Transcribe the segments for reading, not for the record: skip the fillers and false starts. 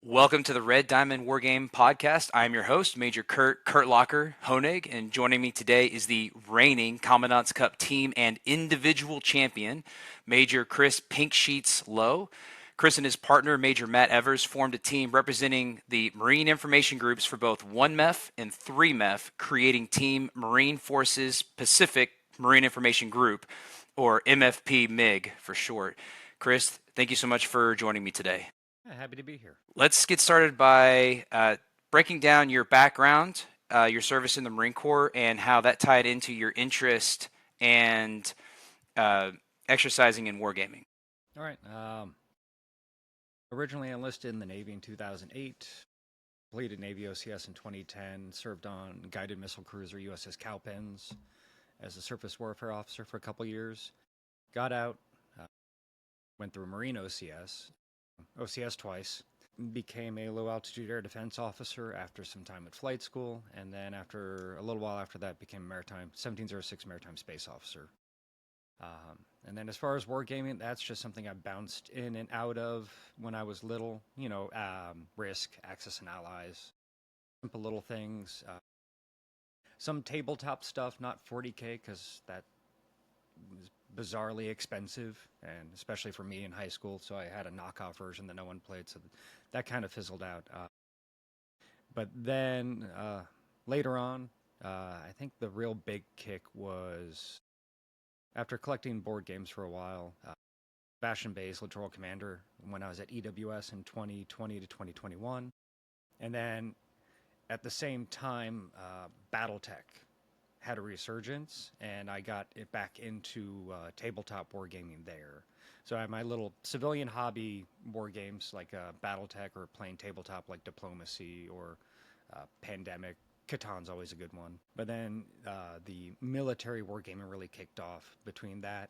Welcome to the Red Diamond Wargame podcast. I am your host, Major Kurt Locker Honig, and joining me today is the reigning Commandant's Cup team and individual champion, Major Chris Pink Sheets Lowe. Chris and his partner, Major Matt Evers, formed a team representing the Marine information groups for both 1MEF and 3MEF, creating Team Marine Forces Pacific Marine Information Group, or MFP-MIG for short. Chris, thank you so much for joining me today. Yeah, happy to be here. Let's get started by breaking down your background, your service in the Marine Corps, and how that tied into your interest and exercising in wargaming. All right. Originally enlisted in the Navy in 2008, completed Navy OCS in 2010, served on guided missile cruiser USS Cowpens as a surface warfare officer for a couple years. Got out, went through Marine OCS twice, became a low altitude air defense officer after some time at flight school, and then after a little while after that became a 1706 maritime space officer. And then as far as wargaming, that's just something I bounced in and out of when I was little. You know, Risk, Axis and Allies, simple little things. Some tabletop stuff, not 40K, because that was bizarrely expensive, and especially for me in high school, so I had a knockoff version that no one played, so that kind of fizzled out. But then later on, I think the real big kick was after collecting board games for a while, Bastion Bay's Littoral Commander when I was at EWS in 2020 to 2021, and then at the same time, BattleTech had a resurgence, and I got it back into tabletop wargaming there. So I have my little civilian hobby war games like BattleTech, or playing tabletop like Diplomacy or Pandemic. Catan's always a good one. But then the military wargaming really kicked off between that,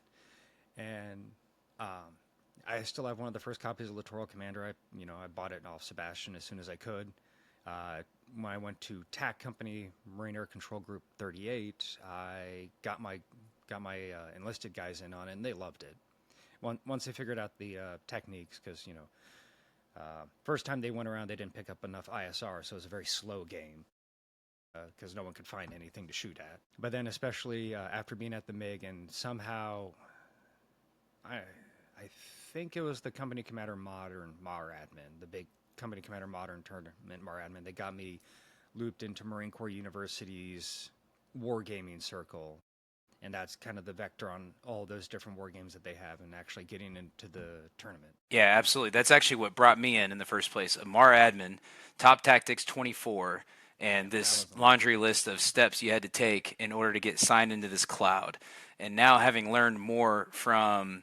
and I still have one of the first copies of Littoral Commander. I bought it off Sebastian as soon as I could. When I went to TAC Company, Marine Air Control Group 38, I got my enlisted guys in on it, and they loved it. Once they figured out the techniques, because first time they went around, they didn't pick up enough ISR, so it was a very slow game because no one could find anything to shoot at. But then, especially after being at the MiG, and somehow, I think it was the Company Commander Modern MAR admin, the big Company Commander Modern Tournament MAR admin, they got me looped into Marine Corps University's wargaming circle, and that's kind of the vector on all those different war games that they have, and actually getting into the tournament. Yeah, absolutely. That's actually what brought me in the first place. A MAR admin, Top Tactics 24, and this laundry list of steps you had to take in order to get signed into this cloud. And now, having learned more from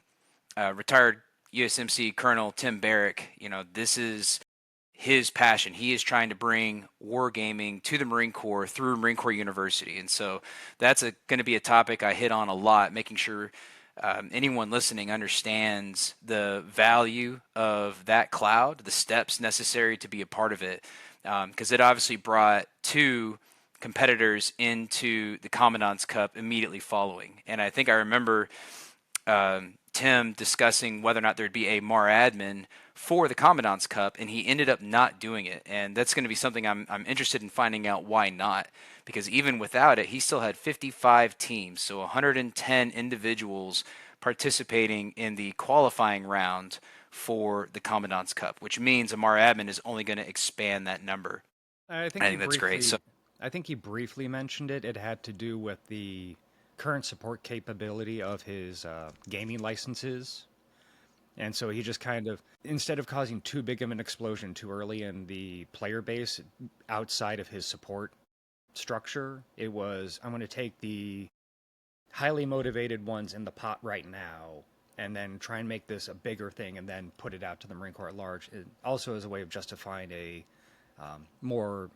retired USMC Colonel Tim Barrick, this is his passion. He is trying to bring wargaming to the Marine Corps through Marine Corps University. And so that's going to be a topic I hit on a lot, making sure anyone listening understands the value of that cloud, the steps necessary to be a part of it, because it obviously brought two competitors into the Commandant's Cup immediately following. And I think I remember Tim discussing whether or not there'd be a MAR admin for the Commandant's Cup, and he ended up not doing it. And that's going to be something I'm interested in finding out why not, because even without it, he still had 55 teams, so 110 individuals participating in the qualifying round for the Commandant's Cup, which means a MAR admin is only going to expand that number. I think that's great. So I think he briefly mentioned it. It had to do with the current support capability of his gaming licenses. And so he just kind of, instead of causing too big of an explosion too early in the player base outside of his support structure, it was, I'm going to take the highly motivated ones in the pot right now and then try and make this a bigger thing and then put it out to the Marine Corps at large. It also as a way of justifying a more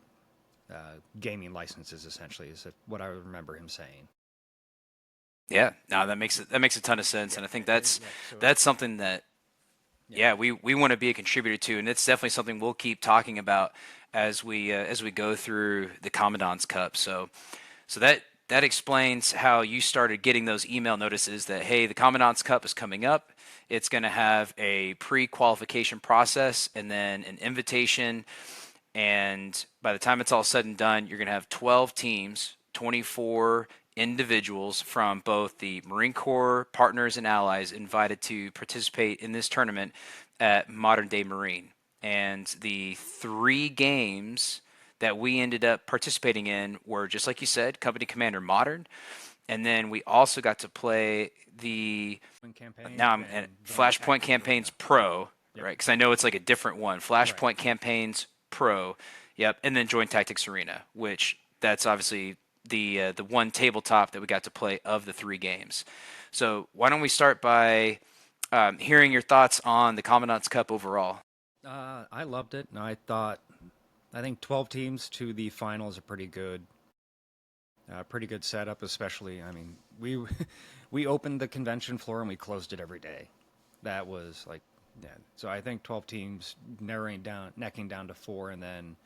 gaming licenses, essentially, is what I remember him saying. Yeah, no, that makes a ton of sense, and I think that's something that we want to be a contributor to, and it's definitely something we'll keep talking about as we go through the Commandant's Cup. So that that explains how you started getting those email notices that, hey, the Commandant's Cup is coming up. It's going to have a pre-qualification process and then an invitation. And by the time it's all said and done, you're going to have 12 teams, 24 individuals from both the Marine Corps partners and allies invited to participate in this tournament at Modern Day Marine. And the 3 games that we ended up participating in were, just like you said, Company Commander Modern. And then we also got to play the now I'm at Flashpoint Campaigns Pro, right? Because I know it's like a different one. Flashpoint Campaigns Pro, yep. And then Joint Tactics Arena, which that's obviously the one tabletop that we got to play of the 3 games. So why don't we start by hearing your thoughts on the Commandant's Cup overall? I loved it. I think 12 teams to the final is a pretty good setup. Especially, I mean, we we opened the convention floor and we closed it every day. That was like, yeah. So I think 12 teams necking down to 4, and then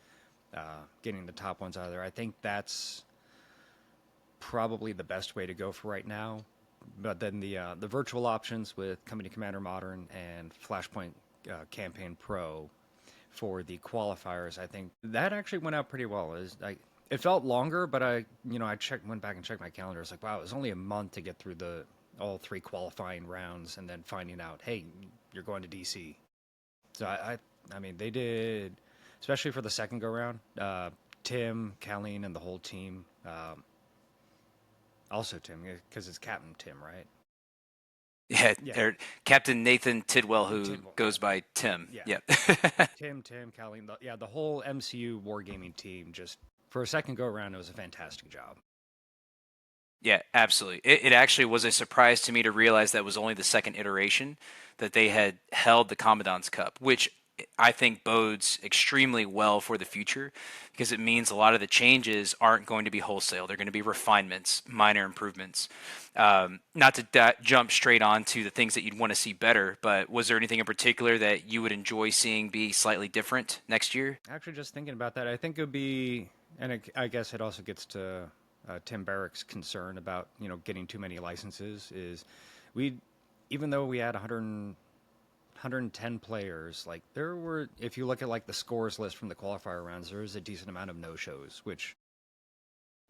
getting the top ones out of there. I think that's probably the best way to go for right now. But then the virtual options with Company Commander Modern and Flashpoint Campaign Pro for the qualifiers, I think that actually went out pretty well. It felt longer, but I went back and checked my calendar. It's like, wow, it was only a month to get through all 3 qualifying rounds, and then finding out, hey, you're going to DC. So I mean, they did, especially for the second go round. Tim, Colleen, and the whole team. Also Tim, because it's Captain Tim, right? Yeah. Captain Nathan Tidwell, who goes by Tim. Yeah. Tim, Colleen, the whole MCU Wargaming team, just for a second go around, it was a fantastic job. Yeah, absolutely. It actually was a surprise to me to realize that was only the second iteration that they had held the Commandant's Cup, which I think bodes extremely well for the future, because it means a lot of the changes aren't going to be wholesale. They're going to be refinements, minor improvements. Not to jump straight on to the things that you'd want to see better, but was there anything in particular that you would enjoy seeing be slightly different next year? Actually, just thinking about that, I think it would be, and I guess it also gets to Tim Barrick's concern about getting too many licenses. Even though we had 110 players, like there were, if you look at like the scores list from the qualifier rounds, there was a decent amount of no-shows, which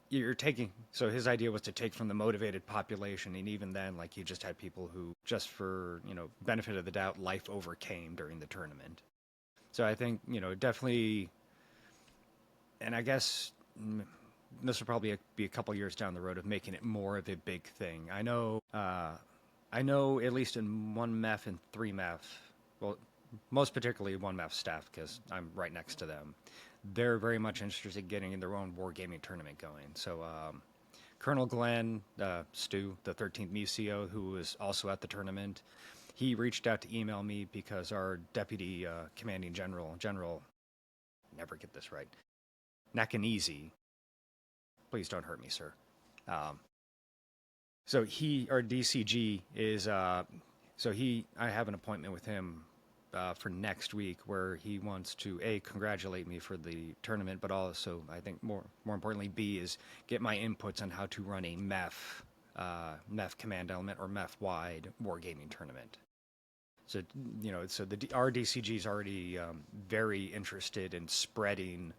you're taking. So his idea was to take from the motivated population, and even then, like, you just had people who, just for benefit of the doubt, life overcame during the tournament. So I think definitely, and I guess this will probably be a couple years down the road of making it more of a big thing. I know at least in 1 MEF and 3 MEF, well, most particularly 1 MEF staff, because I'm right next to them, they're very much interested in getting their own wargaming tournament going. So Colonel Glenn, Stu, the 13th MUCO, who was also at the tournament, he reached out to email me because our deputy commanding general, never get this right, Nakanizi, please don't hurt me, sir. So our DCG is, I have an appointment with him for next week where he wants to, A, congratulate me for the tournament, but also, I think more importantly, B, is get my inputs on how to run a MEF command element or MEF-wide wargaming tournament. So, our DCG is already very interested in spreading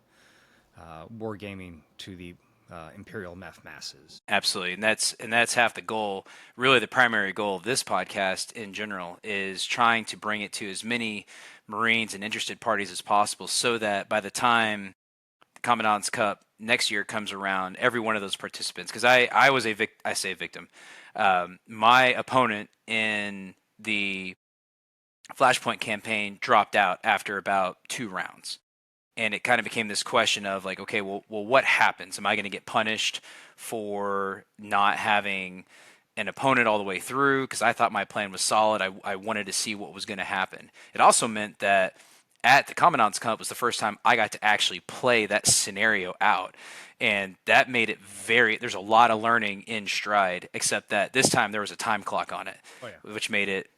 wargaming to the Imperial MEF masses. Absolutely, and that's half the goal. Really, the primary goal of this podcast in general is trying to bring it to as many Marines and interested parties as possible, so that by the time the Commandant's Cup next year comes around, every one of those participants, because I was a victim. My opponent in the Flashpoint campaign dropped out after about 2 rounds. And it kind of became this question of like, okay, well, what happens? Am I going to get punished for not having an opponent all the way through? Because I thought my plan was solid. I wanted to see what was going to happen. It also meant that at the Commandant's Cup was the first time I got to actually play that scenario out. And that made it there's a lot of learning in stride, except that this time there was a time clock on it, which made it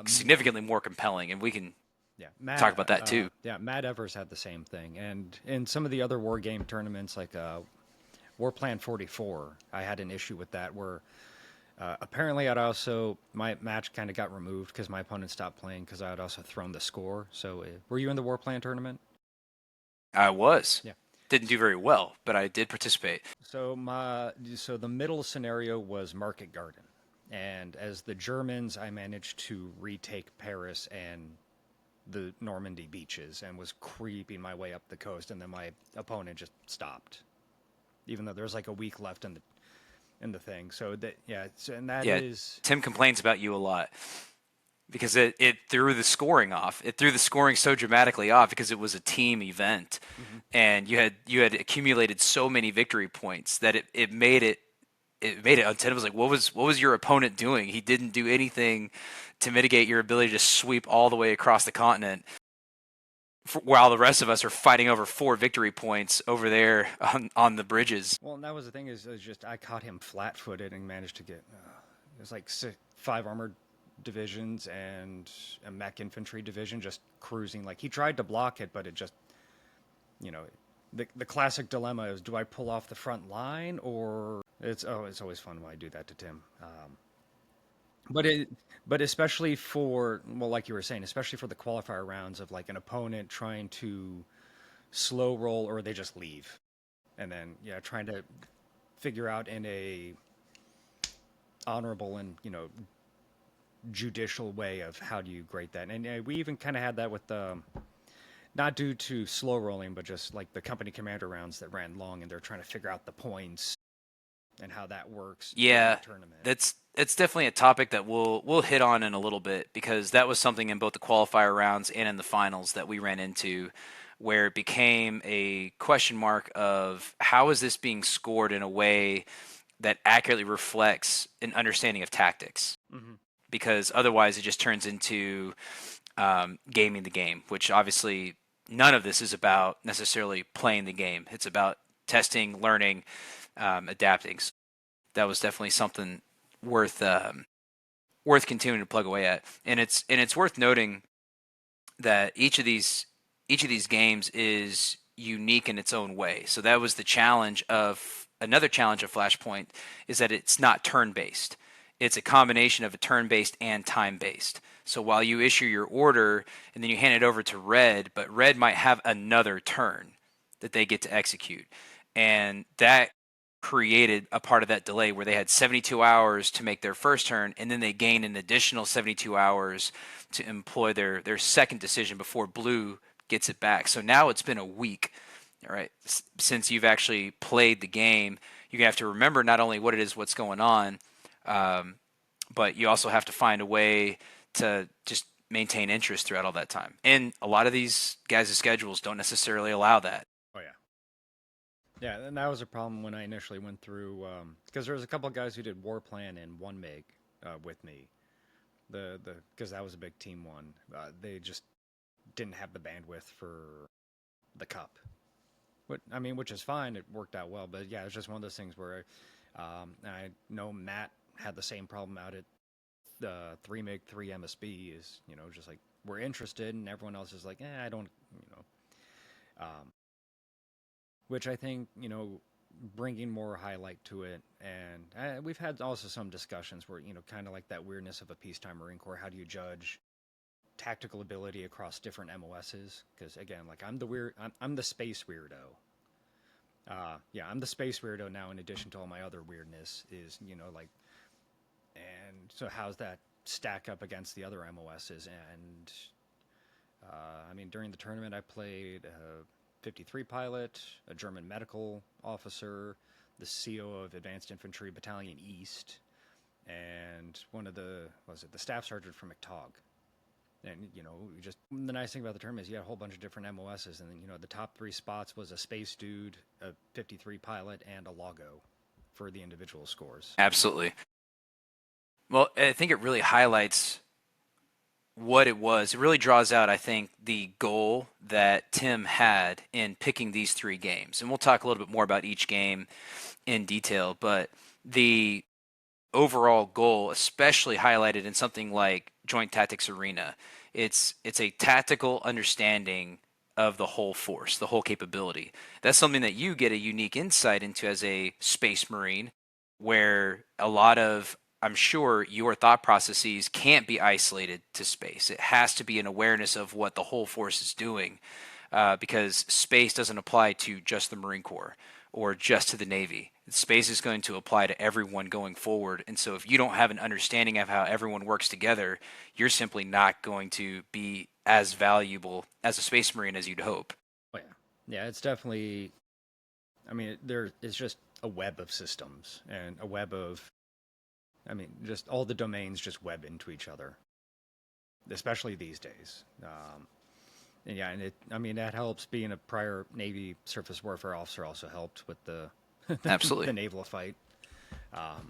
significantly more compelling. And we can talk about that too. Matt Evers had the same thing, and in some of the other war game tournaments like War Plan 44, I had an issue with that where apparently my match kind of got removed because my opponent stopped playing because I had also thrown the score. So were you in the War Plan tournament? I was. Yeah. Didn't do very well, but I did participate. So the middle scenario was Market Garden, and as the Germans, I managed to retake Paris and the Normandy beaches, and was creeping my way up the coast, and then my opponent just stopped, even though there's like a week left in the thing. So that and that Yeah, is Tim complains about you a lot because it threw the scoring off. It threw the scoring so dramatically off because it was a team event, and you had accumulated so many victory points that it made it untenable. It was like, what was your opponent doing? He didn't do anything to mitigate your ability to sweep all the way across the continent, while the rest of us are fighting over 4 victory points over there on the bridges. well, and that was the thing is just I caught him flat-footed and managed to get it was like 5 armored divisions and a mech infantry division just cruising. Like he tried to block it, but it just you know the classic dilemma is, do I pull off the front line, or it's always fun when I do that to Tim. But it, but especially for, well, like you were saying, especially for the qualifier rounds of like an opponent trying to slow roll or they just leave, and then trying to figure out in a honorable and judicial way of how do you grade that. And we even kind of had that with the, not due to slow rolling, but just like the company commander rounds that ran long, and they're trying to figure out the points and how that works during Yeah, the tournament. that's definitely a topic that we'll hit on in a little bit, because that was something in both the qualifier rounds and in the finals that we ran into, where it became a question mark of how is this being scored in a way that accurately reflects an understanding of tactics, Hmm. because otherwise it just turns into gaming the game, which obviously none of this is about necessarily playing the game. It's about testing, learning, adapting. So that was definitely something worth worth continuing to plug away at. And it's worth noting that each of these games is unique in its own way. So that was the challenge of another challenge of Flashpoint, is that it's not turn based. It's a combination of a turn based and time based. So while you issue your order and then you hand it over to red, but red might have another turn that they get to execute. And that created a part of that delay where they had 72 hours to make their first turn, and then they gained an additional 72 hours to employ their second decision before blue gets it back. So now it's been a week, all right, since you've actually played the game. You're going to have to remember not only what it is, what's going on, but you also have to find a way to just maintain interest throughout all that time. And a lot of these guys' schedules don't necessarily allow that. Oh yeah. Yeah, and that was a problem when I initially went through, because there was a couple of guys who did War Plan and 1 MiG with me. Because that was a big team one. They just didn't have the bandwidth for the cup. Which is fine. It worked out well, but yeah, it's just one of those things where I know Matt had the same problem out at the 3 MiG 3 MSB. Is just like, we're interested, and everyone else is like, I don't, um, which I think, bringing more highlight to it. And we've had also some discussions where, kind of like that weirdness of a peacetime Marine Corps. How do you judge tactical ability across different MOSs? Because again, like I'm the space weirdo. I'm the space weirdo now, in addition to all my other weirdness is, like, and so how's that stack up against the other MOSs? And during the tournament, I played 53 pilot, a German medical officer, the CO of Advanced Infantry Battalion East, and the staff sergeant from McTog. And just the nice thing about the tournament is you had a whole bunch of different MOSs, and then the top 3 spots was a space dude, a 53 pilot, and a logo for the individual scores. Absolutely. Well, I think it really highlights what it was. It really draws out, I think, the goal that Tim had in picking these 3 games. And we'll talk a little bit more about each game in detail, but the overall goal, especially highlighted in something like Joint Tactics Arena, it's a tactical understanding of the whole force, the whole capability. That's something that you get a unique insight into as a space marine, where a lot of, I'm sure, your thought processes can't be isolated to space. It has to be an awareness of what the whole force is doing, because space doesn't apply to just the Marine Corps or just to the Navy. Space is going to apply to everyone going forward. And so if you don't have an understanding of how everyone works together, you're simply not going to be as valuable as a space marine as you'd hope. Oh, yeah. Yeah, it's definitely, I mean, there is just a web of systems and a web of, I mean, just all the domains just web into each other, especially these days. And yeah, and I mean, that helps. Being a prior Navy surface warfare officer also helped with the Absolutely. the naval fight. Um,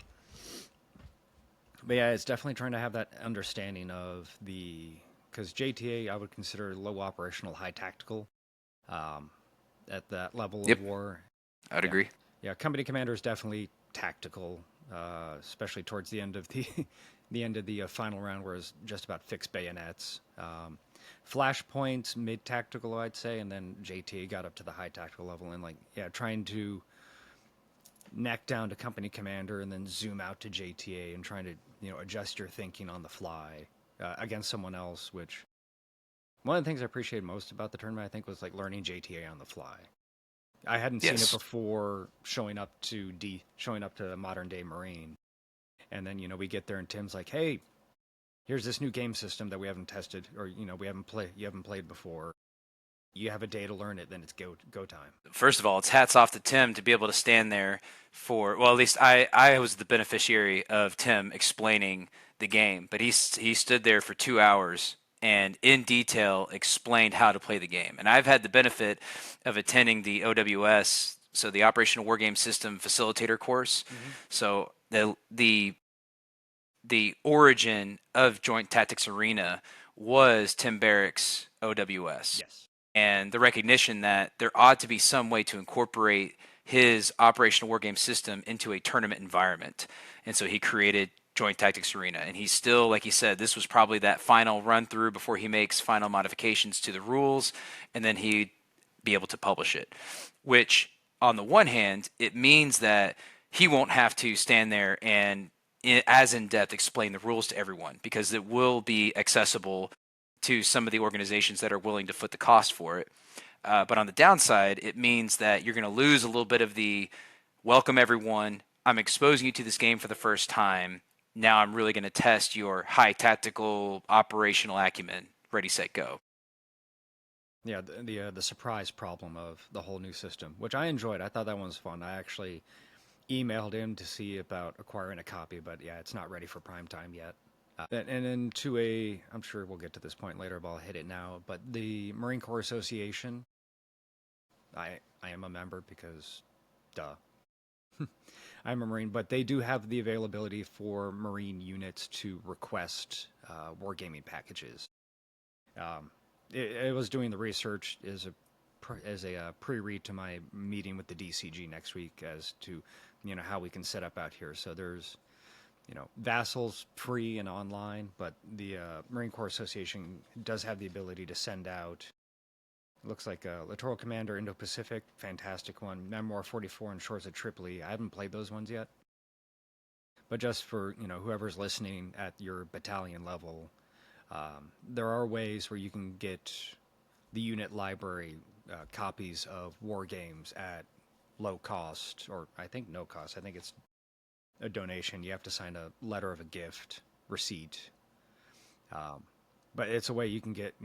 but yeah, it's definitely trying to have that understanding of because JTA I would consider low operational, high tactical um, at that level Yep, of war. I'd Yeah, agree. yeah, company commander is definitely tactical, especially towards the end of the end of the final round, where it's just about fixed bayonets. Flashpoints, mid tactical, I'd say, and then JTA got up to the high tactical level, and like yeah, trying to neck down to company commander and then zoom out to JTA and trying to adjust your thinking on the fly against someone else. Which one of the things I appreciated most about the tournament, I think, was like learning JTA on the fly. I hadn't seen it Yes. before showing up to modern day Marine, and then we get there and Tim's like, "Hey, here's this new game system that we haven't tested, or you haven't played before. You have a day to learn it, then it's go time." First of all, it's hats off to Tim to be able to stand there for, well, at least I was the beneficiary of Tim explaining the game, but he stood there for 2 hours and in detail explained how to play the game. And I've had the benefit of attending the OWS, so the Operational Wargame System Facilitator course. Mm-hmm. So the origin of Joint Tactics Arena was Tim Barrick's OWS, Yes. and the recognition that there ought to be some way to incorporate his operational wargame system into a tournament environment. And so he created Joint Tactics Arena. And he's still, like he said, this was probably that final run through before he makes final modifications to the rules, and then he'd be able to publish it. Which, on the one hand, it means that he won't have to stand there and as in depth explain the rules to everyone, because it will be accessible to some of the organizations that are willing to foot the cost for it. But on the downside, it means that you're going to lose a little bit of the welcome everyone. I'm exposing you to this game for the first time. Now I'm really going to test your high tactical operational acumen. Ready, set, go. Yeah, the surprise problem of the whole new system, which I enjoyed. I thought that one was fun. I actually emailed him to see about acquiring a copy, but yeah, it's not ready for prime time yet. And then I'm sure we'll get to this point later, but I'll hit it now. But the Marine Corps Association, I am a member because, duh, I'm a Marine. But they do have the availability for Marine units to request wargaming packages. It was doing the research as a pre-read to my meeting with the DCG next week as to how we can set up out here. So there's Vassal's free and online, but the Marine Corps Association does have the ability to send out. It looks like Littoral Commander Indo-Pacific, fantastic one. Memoir 44 and Shores of Tripoli. I haven't played those ones yet, but just for whoever's listening at your battalion level, there are ways where you can get the unit library copies of war games at low cost, or I think no cost. I think it's a donation. You have to sign a letter of a gift receipt. But it's a way you can get,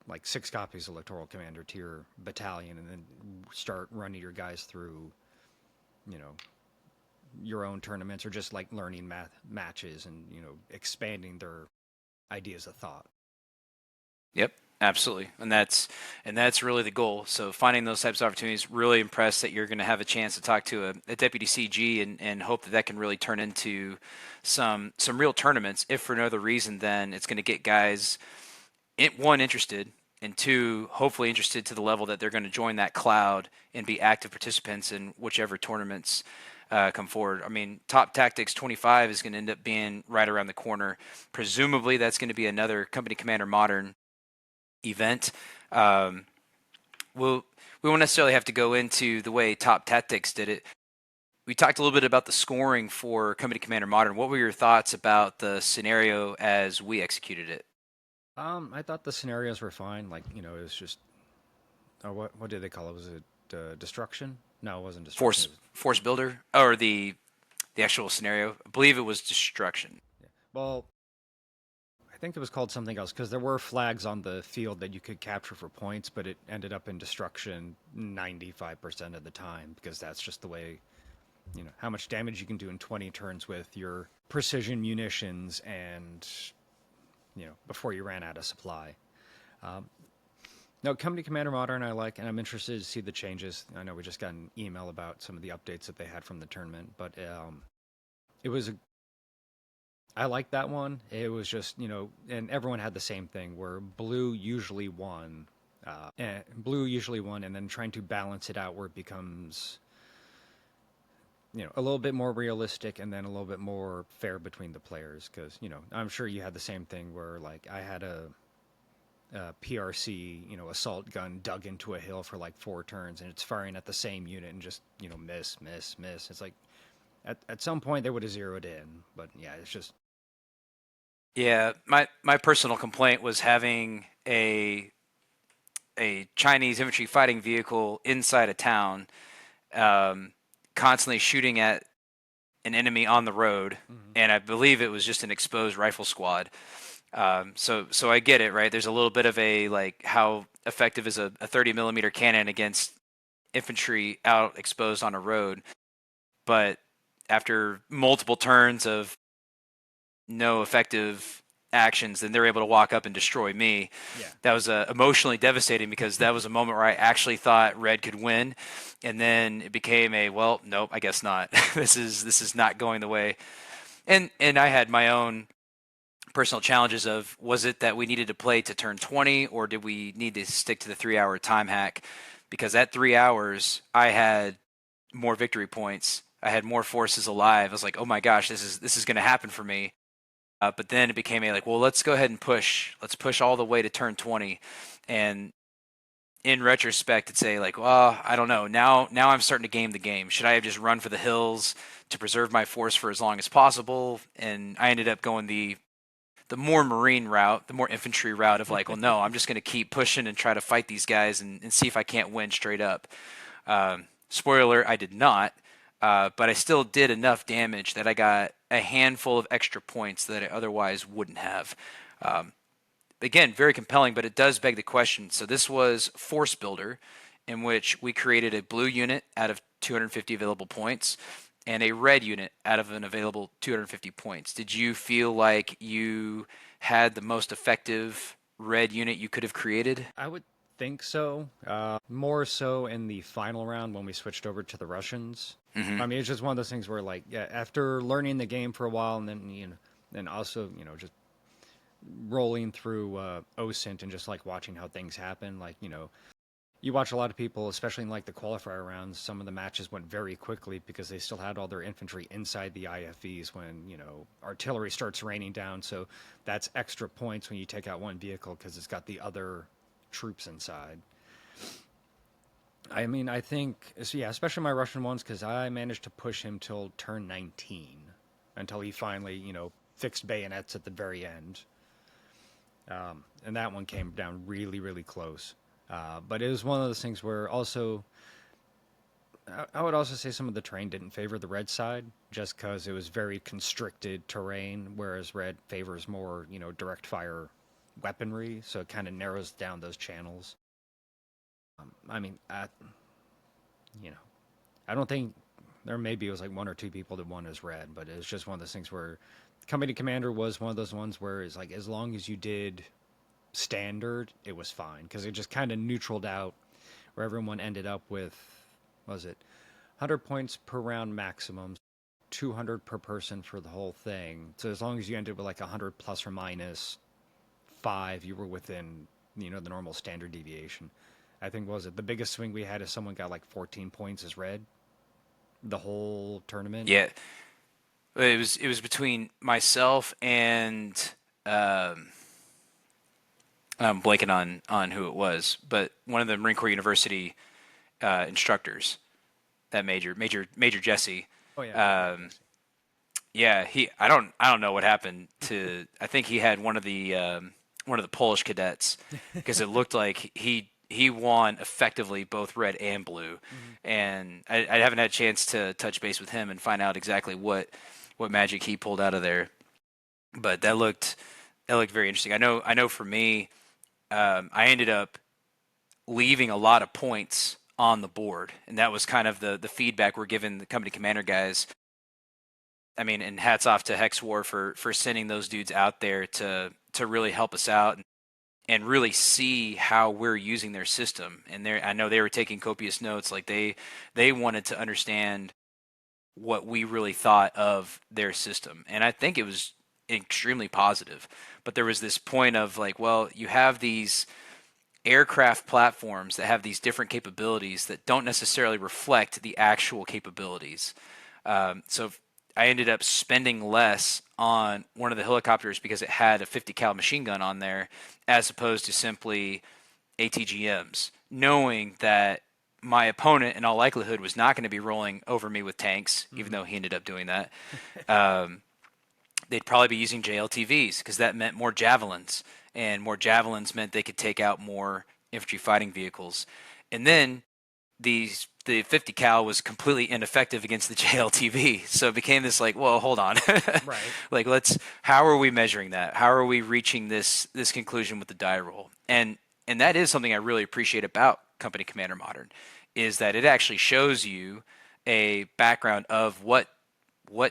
like 6 copies of Littoral Commander to your battalion and then start running your guys through, you know, your own tournaments or just like learning matches and, expanding their ideas of thought. Yep, absolutely, and that's really the goal. So finding those types of opportunities, really impressed that you're going to have a chance to talk to a deputy CG and hope that that can really turn into some real tournaments. If for no other reason, then it's going to get guys one interested, and two hopefully interested to the level that they're going to join that cloud and be active participants in whichever tournaments come forward. I mean, Top Tactics 25 is going to end up being right around the corner. Presumably, that's going to be another Company Commander Modern event. We'll, we won't necessarily have to go into the way Top Tactics did it. We talked a little bit about the scoring for Company Commander Modern. What were your thoughts about the scenario as we executed it? I thought the scenarios were fine. Like, it was just, what did they call it? Was it destruction? No, it wasn't destruction. Force builder, or the actual scenario. I believe it was destruction. Yeah. Well, I think it was called something else because there were flags on the field that you could capture for points, but it ended up in destruction 95% of the time because that's just the way, how much damage you can do in 20 turns with your precision munitions and, before you ran out of supply. Um, No, Company Commander Modern I like, and I'm interested to see the changes. I know we just got an email about some of the updates that they had from the tournament, but it was I liked that one. It was just, and everyone had the same thing where blue usually won, and then trying to balance it out where it becomes, a little bit more realistic and then a little bit more fair between the players. Because, I'm sure you had the same thing where, like, I had a PRC, assault gun dug into a hill for like 4 turns, and it's firing at the same unit and just, miss, miss, miss. It's like at some point they would have zeroed in, but yeah, it's just. Yeah, my personal complaint was having a Chinese infantry fighting vehicle inside a town, constantly shooting at an enemy on the road, and I believe it was just an exposed rifle squad. So I get it, right? There's a little bit of a like how effective is a 30 millimeter cannon against infantry out exposed on a road, but after multiple turns of no effective actions, then they're able to walk up and destroy me. Yeah. That was emotionally devastating because that was a moment where I actually thought red could win, and then it became a well, nope, I guess not. This is not going the way. And I had my own personal challenges of was it that we needed to play to turn 20 or did we need to stick to the 3 hour time hack? Because at 3 hours I had more victory points. I had more forces alive. I was like, oh my gosh, this is going to happen for me. But then it became a like, well, let's go ahead and push. Let's push all the way to turn 20. And in retrospect, it's a like, well, I don't know. Now I'm starting to game the game. Should I have just run for the hills to preserve my force for as long as possible? And I ended up going the more marine route, the more infantry route of like, well, no, I'm just going to keep pushing and try to fight these guys and see if I can't win straight up. Spoiler, I did not, but I still did enough damage that I got a handful of extra points that I otherwise wouldn't have. Again, very compelling, but it does beg the question. So this was Force Builder, in which we created a blue unit out of 250 available points and a red unit out of an available 250 points. Did you feel like you had the most effective red unit you could have created? I would think so. More so in the final round when we switched over to the Russians. I mean, it's just one of those things where, like, yeah, after learning the game for a while, and then also, just rolling through OSINT and just like watching how things happen, like, you watch a lot of people, especially in like the qualifier rounds, some of the matches went very quickly because they still had all their infantry inside the IFVs when, artillery starts raining down. So that's extra points when you take out one vehicle because it's got the other troops inside. I mean, I think, so yeah, especially my Russian ones, because I managed to push him till turn 19 until he finally, fixed bayonets at the very end. And that one came down really, really close. But it was one of those things where also, I would also say some of the terrain didn't favor the red side just because it was very constricted terrain, whereas red favors more, direct fire weaponry. So it kind of narrows down those channels. I mean, I don't think there maybe it was like 1 or 2 people that won as red, but it was just one of those things where Company Commander was one of those ones where it's like as long as you did standard, it was fine because it just kind of neutraled out where everyone ended up with, what was it, 100 points per round maximum, 200 per person for the whole thing. So as long as you ended with like 100 plus or minus 5, you were within, the normal standard deviation. I think, what was it, the biggest swing we had is someone got like 14 points as red the whole tournament. Yeah, it was between myself and I'm blanking on who it was, but one of the Marine Corps University instructors, that Major Jesse. Oh yeah, yeah, Um, Jesse. yeah, I don't know what happened to. I think he had one of the Polish cadets because it looked like he won effectively both red and blue, Hmm. and I haven't had a chance to touch base with him and find out exactly what magic he pulled out of there. But that looked very interesting. I know for me, I ended up leaving a lot of points on the board, and that was kind of the feedback we're giving the company commander guys. I mean, and hats off to Hex War for sending those dudes out there to really help us out and really see how we're using their system. And I know they were taking copious notes. Like they wanted to understand what we really thought of their system, and I think it was extremely positive. But there was this point of like, well, you have these aircraft platforms that have these different capabilities that don't necessarily reflect the actual capabilities. So I ended up spending less on one of the helicopters because it had a 50 cal machine gun on there, as opposed to simply ATGMs, knowing that my opponent in all likelihood was not going to be rolling over me with tanks, even Hmm. though he ended up doing that. Um, they'd probably be using JLTVs because that meant more javelins, and more javelins meant they could take out more infantry fighting vehicles. And then the 50 cal was completely ineffective against the JLTV, so it became this like, well, hold on, Right. like how are we measuring that? How are we reaching this conclusion with the die roll? And that is something I really appreciate about Company Commander Modern, is that it actually shows you a background of what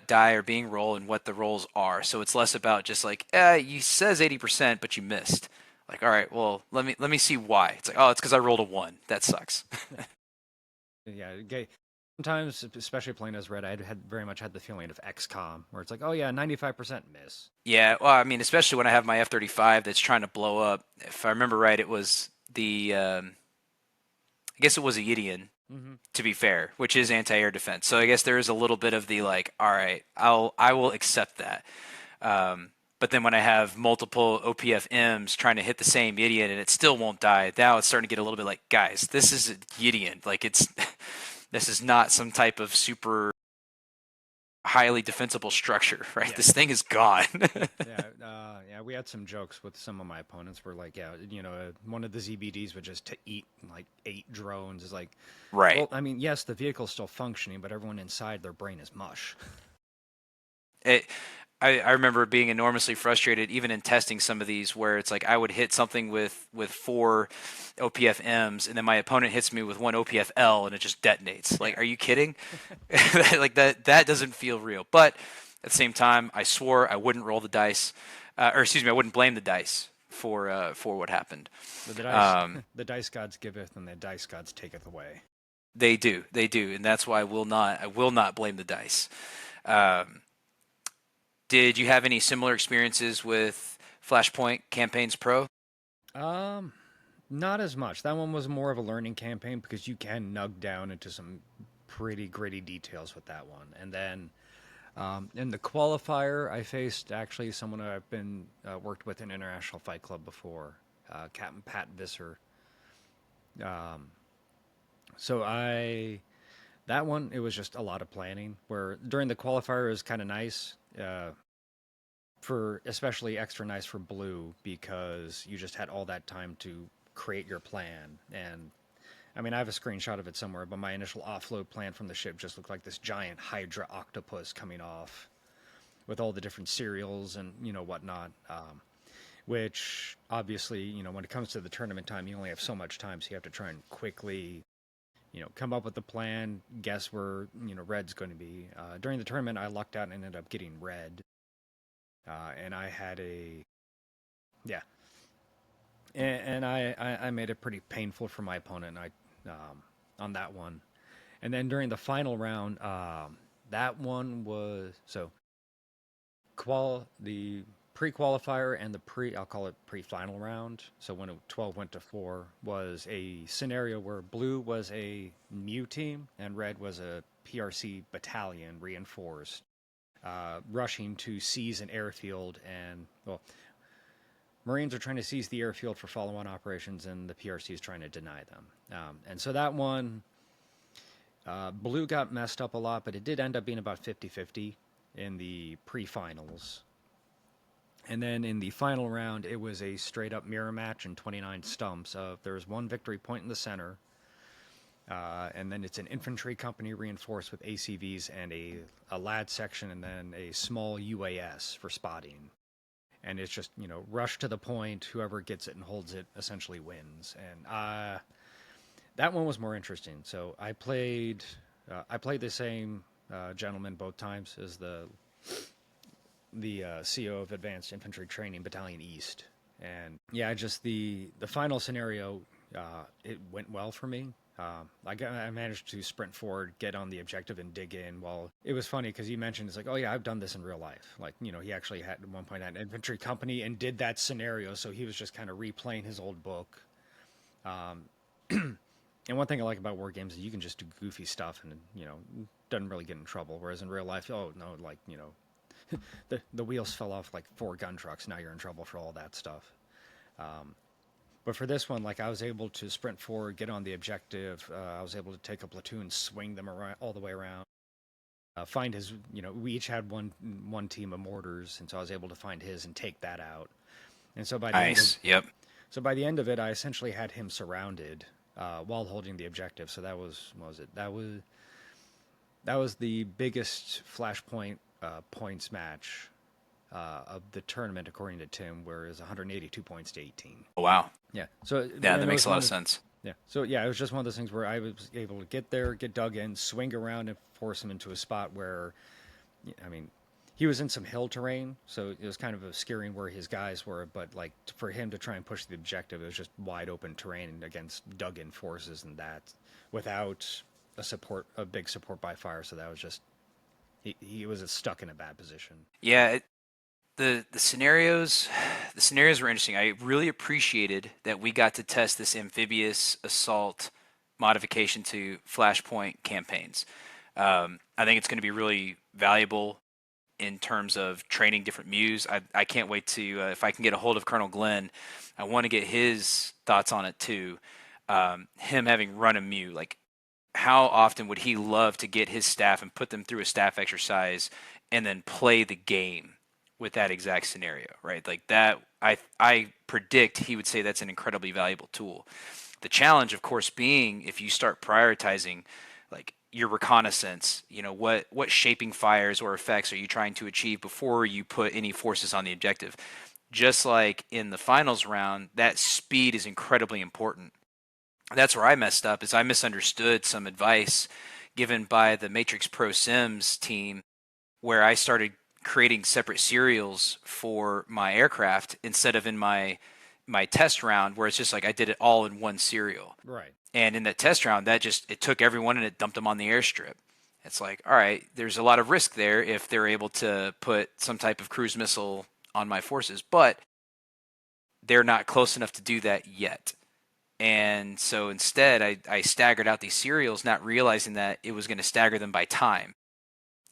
die are being rolled and what the rolls are. So it's less about just like, you says 80%, but you missed. Like, all right, well, let me see why. It's like, oh, it's because I rolled a one. That sucks. Yeah, gay. Sometimes, especially playing as red, I had very much had the feeling of XCOM, where it's like, oh yeah, 95% miss. Yeah, well, I mean, especially when I have my F-35 that's trying to blow up. If I remember right, it was I guess it was a Gideon, Hmm. to be fair, which is anti-air defense. So I guess there is a little bit of the like, all right, I will accept that. But then when I have multiple OPFMs trying to hit the same Gideon and it still won't die, now it's starting to get a little bit like, guys, this is a Gideon. Like it's this is not some type of super highly defensible structure, right? Yeah. This thing is gone. Yeah, yeah, we had some jokes with some of my opponents. Where like, yeah, one of the ZBDs would just to eat like 8 drones. Is like, Right. well, I mean, yes, the vehicle's still functioning, but everyone inside their brain is mush. It, I remember being enormously frustrated, even in testing some of these, where it's like I would hit something with four OPFMs, and then my opponent hits me with one OPFL, and it just detonates. Like, Yeah. are you kidding? Like that doesn't feel real. But at the same time, I swore I wouldn't roll the dice, or excuse me, I wouldn't blame the dice for what happened. The dice, Um, the dice gods giveth, and the dice gods taketh away. they do, and that's why I will not blame the dice. Um, did you have any similar experiences with Flashpoint Campaigns Pro? Um, Not as much. That one was more of a learning campaign because you can nug down into some pretty gritty details with that one. And then in the qualifier, I faced actually someone I've been worked with in International Fight Club before, Captain Pat Visser. Um, so that one, it was just a lot of planning. Where during the qualifier, it was kind of nice. For especially extra nice for blue because you just had all that time to create your plan. And I mean, I have a screenshot of it somewhere, but my initial offload plan from the ship just looked like this giant Hydra octopus coming off with all the different cereals and whatnot. Which obviously, when it comes to the tournament time, you only have so much time, so you have to try and quickly, come up with the plan, guess where red's going to be. During the tournament, I lucked out and ended up getting red, and I had a yeah, and I made it pretty painful for my opponent. On that one, and then during the final round, that one was so the pre-qualifier and the I'll call it pre-final round. So when 12 went to 4 was a scenario where blue was a mu team and red was a PRC battalion reinforced, rushing to seize an airfield and well, Marines are trying to seize the airfield for follow-on operations, and the PRC is trying to deny them. And so that one, blue got messed up a lot, but it did end up being about 50-50 in the pre-finals. And then in the final round, it was a straight-up mirror match in 29 stumps. There was one victory point in the center, and then it's an infantry company reinforced with ACVs and a LAD section, and then a small UAS for spotting. And it's just, rush to the point. Whoever gets it and holds it essentially wins. And that one was more interesting. So I played the same gentleman both times as the CO of Advanced Infantry Training Battalion East. And yeah, just the final scenario, it went well for me. I managed to sprint forward, get on the objective, and dig in. Well, it was funny because he mentioned, it's like, oh yeah, I've done this in real life. Like, he actually had at one point had an infantry company and did that scenario, so he was just kind of replaying his old book. And one thing I like about war games is you can just do goofy stuff and, doesn't really get in trouble. Whereas in real life, oh no, like, the wheels fell off like 4 gun trucks. Now you're in trouble for all that stuff. But for this one, like, I was able to sprint forward, get on the objective. I was able to take a platoon, swing them around all the way around. Find his, we each had one team of mortars, and so I was able to find his and take that out. And so by the end of it, I essentially had him surrounded while holding the objective. So that was, what was it? That was the biggest flashpoint points match of the tournament, according to Tim, where it was 182 points to 18. Oh, wow. Yeah. So yeah, that makes a lot of sense. Yeah. So yeah, it was just one of those things where I was able to get there, get dug in, swing around, and force him into a spot where, I mean, he was in some hill terrain, so it was kind of obscuring where his guys were. But like for him to try and push the objective, it was just wide open terrain against dug in forces, and that without a big support by fire. So that was just he was stuck in a bad position. Yeah. The scenarios were interesting. I really appreciated that we got to test this amphibious assault modification to flashpoint campaigns. I think it's going to be really valuable in terms of training different MUs. I can't wait to, if I can get a hold of Colonel Glenn, I want to get his thoughts on it too. Him having run a MU, like how often would he love to get his staff and put them through a staff exercise and then play the game with that exact scenario, right? Like that, I predict he would say that's an incredibly valuable tool. The challenge, of course, being if you start prioritizing like your reconnaissance, what shaping fires or effects are you trying to achieve before you put any forces on the objective? Just like in the finals round, that speed is incredibly important. That's where I messed up, is I misunderstood some advice given by the Matrix Pro Sims team, where I started creating separate serials for my aircraft instead of in my test round, where it's just like I did it all in one serial. Right. And in that test round, it took everyone and it dumped them on the airstrip. It's like, all right, there's a lot of risk there if they're able to put some type of cruise missile on my forces, but they're not close enough to do that yet. And so instead, I staggered out these serials, not realizing that it was going to stagger them by time.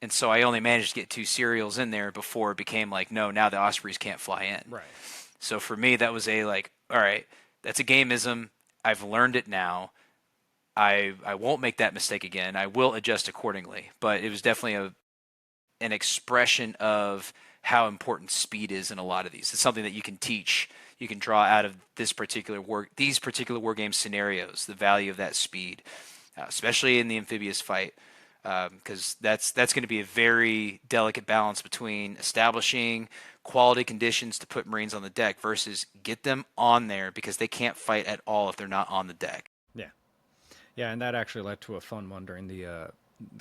And so I only managed to get 2 serials in there before it became like, no, now the Ospreys can't fly in. Right. So for me, that was all right, that's a gameism. I've learned it now. I won't make that mistake again. I will adjust accordingly. But it was definitely an expression of how important speed is in a lot of these. It's something that you can teach. You can draw out of these particular war game scenarios, the value of that speed, especially in the amphibious fight. Because that's going to be a very delicate balance between establishing quality conditions to put Marines on the deck versus get them on there because they can't fight at all if they're not on the deck. Yeah, and that actually led to a fun one during the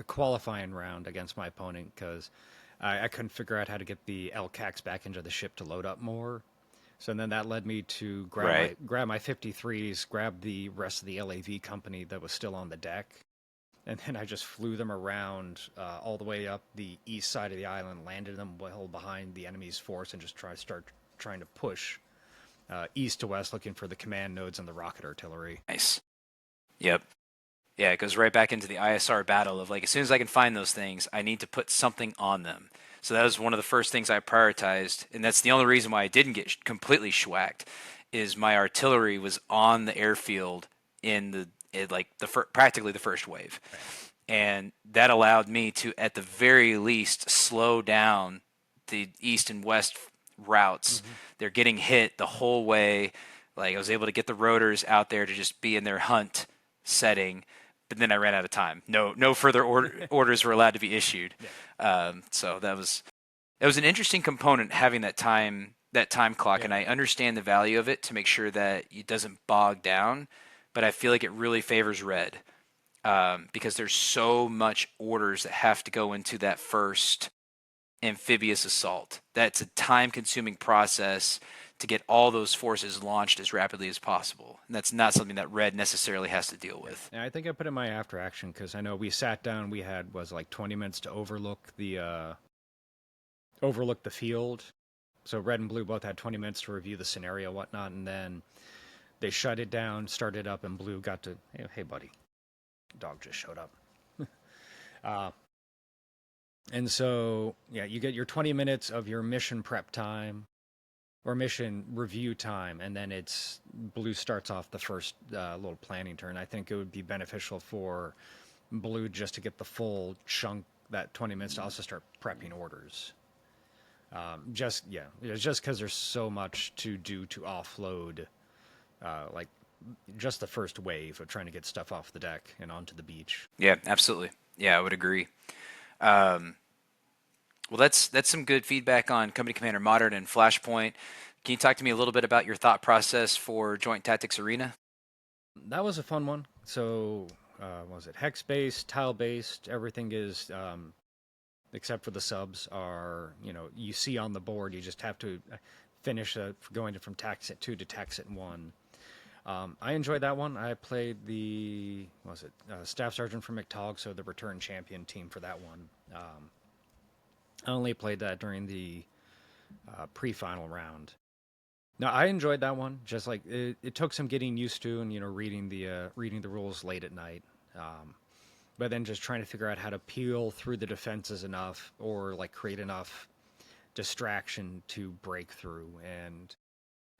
qualifying round against my opponent, because I couldn't figure out how to get the LCACs back into the ship to load up more. So then that led me to grab my 53s, grab the rest of the LAV company that was still on the deck. And then I just flew them around all the way up the east side of the island, landed them well behind the enemy's force, and just start trying to push east to west, looking for the command nodes and the rocket artillery. Nice. Yep. Yeah, it goes right back into the ISR battle of like, as soon as I can find those things, I need to put something on them. So that was one of the first things I prioritized, and that's the only reason why I didn't get completely schwacked, is my artillery was on the airfield in practically the first wave, Right. and that allowed me to, at the very least, slow down the east and west routes. Mm-hmm. They're getting hit the whole way. Like, I was able to get the rotors out there to just be in their hunt setting, but then I ran out of time. No further orders were allowed to be issued. So that was an interesting component, having that time clock, and I understand the value of it to make sure that it doesn't bog down. But I feel like it really favors red, because there's so much orders that have to go into that first amphibious assault. That's a time-consuming process to get all those forces launched as rapidly as possible, and that's not something that red necessarily has to deal with. And I think I put in my after action because I know we sat down. We had was like 20 minutes to overlook the field. So red and blue both had 20 minutes to review the scenario, whatnot, and then they shut it down, started up, and blue got to, hey buddy, dog just showed up. uh, and so yeah, you get your 20 minutes of your mission prep time or mission review time, and then it's blue starts off the first little planning turn. I think it would be beneficial for blue just to get the full chunk, that 20 minutes, to also start prepping orders. It's just because there's so much to do to offload, like just the first wave of trying to get stuff off the deck and onto the beach. Yeah, absolutely. Yeah, I would agree. Um, well, that's some good feedback on Company Commander Modern and Flashpoint. Can you talk to me a little bit about your thought process for Joint Tactics Arena? That was a fun one. So, was it hex based, tile based? Everything is, except for the subs, are, you see on the board. You just have to finish going from Taxit 2 to Taxit 1. I enjoyed that one. I played the Staff Sergeant from McTogg, so the return champion team for that one. I only played that during the pre-final round. Now I enjoyed that one. Just like it took some getting used to, and reading the rules late at night. But then just trying to figure out how to peel through the defenses enough, or like create enough distraction to break through. And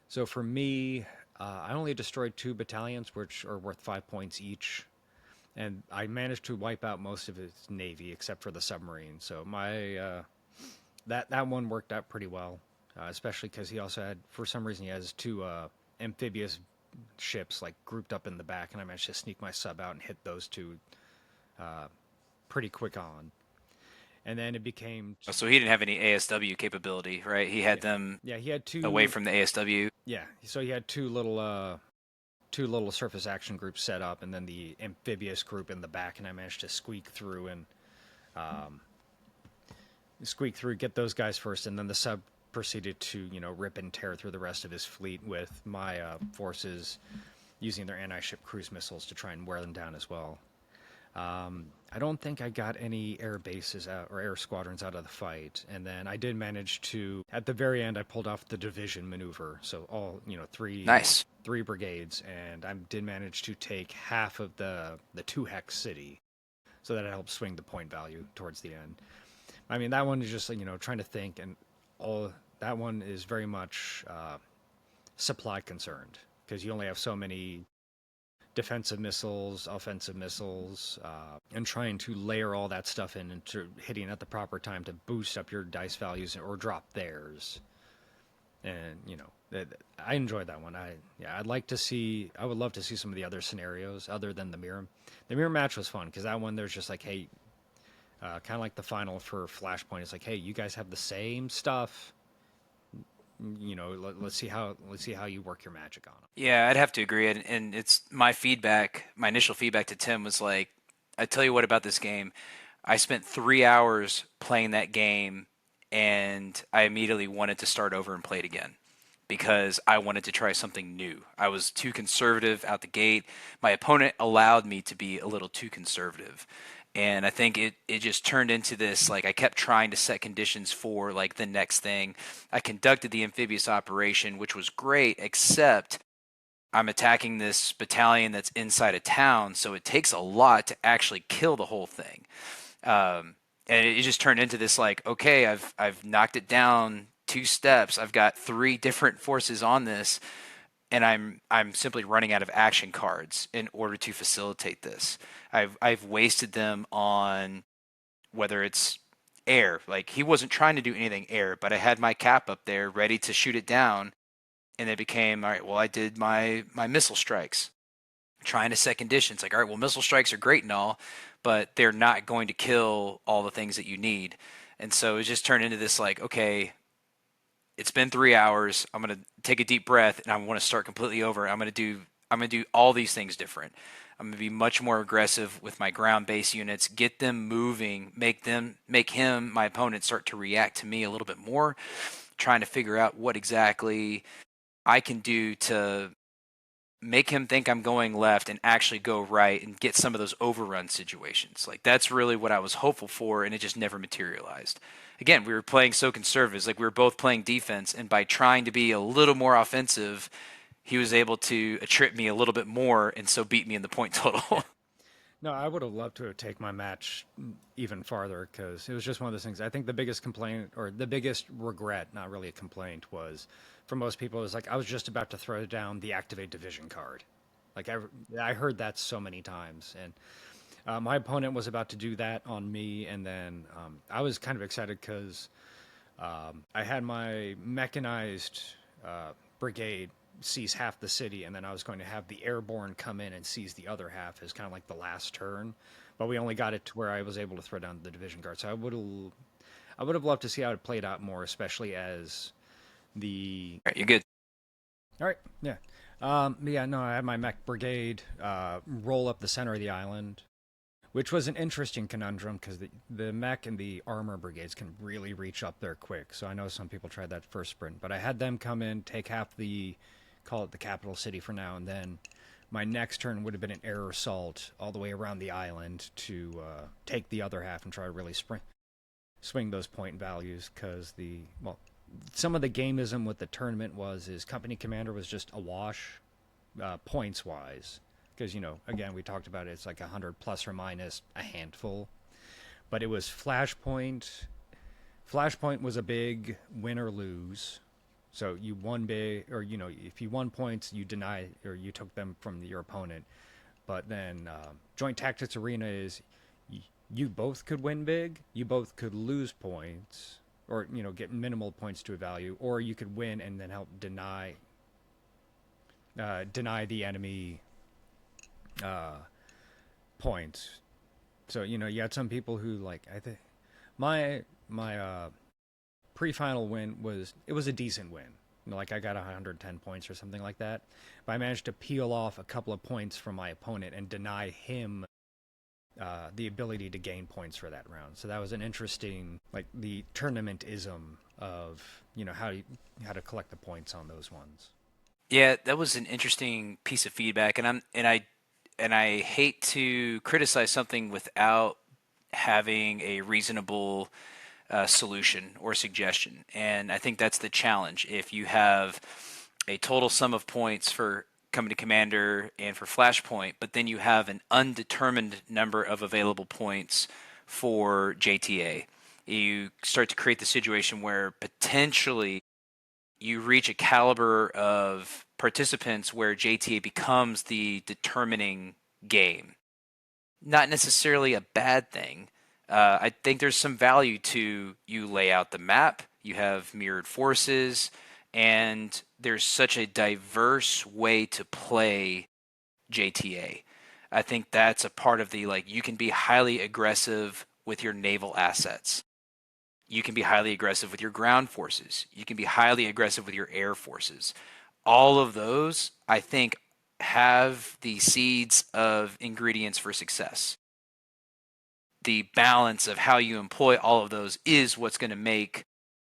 so for me, I only destroyed 2 battalions, which are worth 5 points each, and I managed to wipe out most of its navy except for the submarine. So my that one worked out pretty well, especially because he also had, for some reason, he has 2 amphibious ships like grouped up in the back, and I managed to sneak my sub out and hit those 2 pretty quick on. And then it became So he didn't have any ASW capability, right? He had them he had 2 away from the ASW. Yeah, so he had 2 little surface action groups set up, and then the amphibious group in the back, and I managed to squeak through, get those guys first, and then the sub proceeded to rip and tear through the rest of his fleet with my forces using their anti-ship cruise missiles to try and wear them down as well. I don't think I got any air bases out, or air squadrons out of the fight, and then I did manage to, at the very end, I pulled off the division maneuver, so all 3 Nice. 3 brigades, and I did manage to take half of the 2 hex city, so that it helped swing the point value towards the end. I mean, that one is just trying to think, and all that one is very much supply concerned, because you only have so many defensive missiles, offensive missiles, and trying to layer all that stuff in and hitting at the proper time to boost up your dice values or drop theirs. And I enjoyed that one. I would love to see some of the other scenarios other than the mirror. The mirror match was fun because that one, there's just like, hey, kind of like the final for Flashpoint. It's like, hey, you guys have the same stuff. Let's see how you work your magic on them. Yeah, I'd have to agree. And it's my feedback. My initial feedback to Tim was like, I tell you what about this game. I spent 3 hours playing that game, and I immediately wanted to start over and play it again because I wanted to try something new. I was too conservative out the gate. My opponent allowed me to be a little too conservative. And I think it just turned into this, like, I kept trying to set conditions for, like, the next thing. I conducted the amphibious operation, which was great, except I'm attacking this battalion that's inside a town, so it takes a lot to actually kill the whole thing. and it just turned into this like, okay, I've knocked it down 2 steps. I've got 3 different forces on this, and I'm simply running out of action cards in order to facilitate this. I've wasted them on whether it's air. Like he wasn't trying to do anything air, but I had my cap up there ready to shoot it down, and it became all right. Well, I did my missile strikes, trying to set conditions. Like all right, well, missile strikes are great and all, but they're not going to kill all the things that you need. And so it just turned into this like, okay, it's been 3 hours. I'm gonna take a deep breath and I want to start completely over. I'm gonna do all these things different. I'm gonna be much more aggressive with my ground base units, get them moving, make him, my opponent, start to react to me a little bit more, trying to figure out what exactly I can do to make him think I'm going left and actually go right and get some of those overrun situations. Like that's really what I was hopeful for, and it just never materialized. Again, we were playing so conservative, like we were both playing defense, and by trying to be a little more offensive, he was able to trip me a little bit more and so beat me in the point total. No, I would have loved to have taken my match even farther because it was just one of those things. I think the biggest complaint or the biggest regret, not really a complaint, was for most people, it was like I was just about to throw down the activate division card. Like I heard that so many times, and my opponent was about to do that on me, and then I was kind of excited because I had my mechanized brigade seize half the city, and then I was going to have the airborne come in and seize the other half as kind of like the last turn. But we only got it to where I was able to throw down the division guard. So I would have loved to see how it played out more, especially as the. All right, you're good. All right, yeah. Yeah, no, I had my mech brigade roll up the center of the island, which was an interesting conundrum because the mech and the armor brigades can really reach up there quick. So I know some people tried that first sprint, but I had them come in, take half the, call it the capital city for now, and then my next turn would have been an air assault all the way around the island to take the other half and try to really swing those point values because some of the gameism with the tournament is company commander was just a wash points wise because again we talked about it, it's like 100 plus or minus a handful, but it was flashpoint was a big win or lose. So you won big, or if you won points you deny or you took them from your opponent. But then joint tactics arena is you both could win big, you both could lose points, or get minimal points to a value, or you could win and then help deny the enemy points. So you had some people who like I think my pre-final win was a decent win. Like I got 110 points or something like that, but I managed to peel off a couple of points from my opponent and deny him the ability to gain points for that round. So that was an interesting, like the tournamentism of how to collect the points on those ones. Yeah, that was an interesting piece of feedback, and I hate to criticize something without having a reasonable solution or suggestion. And I think that's the challenge. If you have a total sum of points for Company Commander and for Flashpoint, but then you have an undetermined number of available points for JTA, you start to create the situation where potentially you reach a caliber of participants where JTA becomes the determining game. Not necessarily a bad thing. I think there's some value to you lay out the map, you have mirrored forces, and there's such a diverse way to play JTA. I think that's a part of the you can be highly aggressive with your naval assets. You can be highly aggressive with your ground forces. You can be highly aggressive with your air forces. All of those, I think, have the seeds of ingredients for success. The balance of how you employ all of those is what's going to make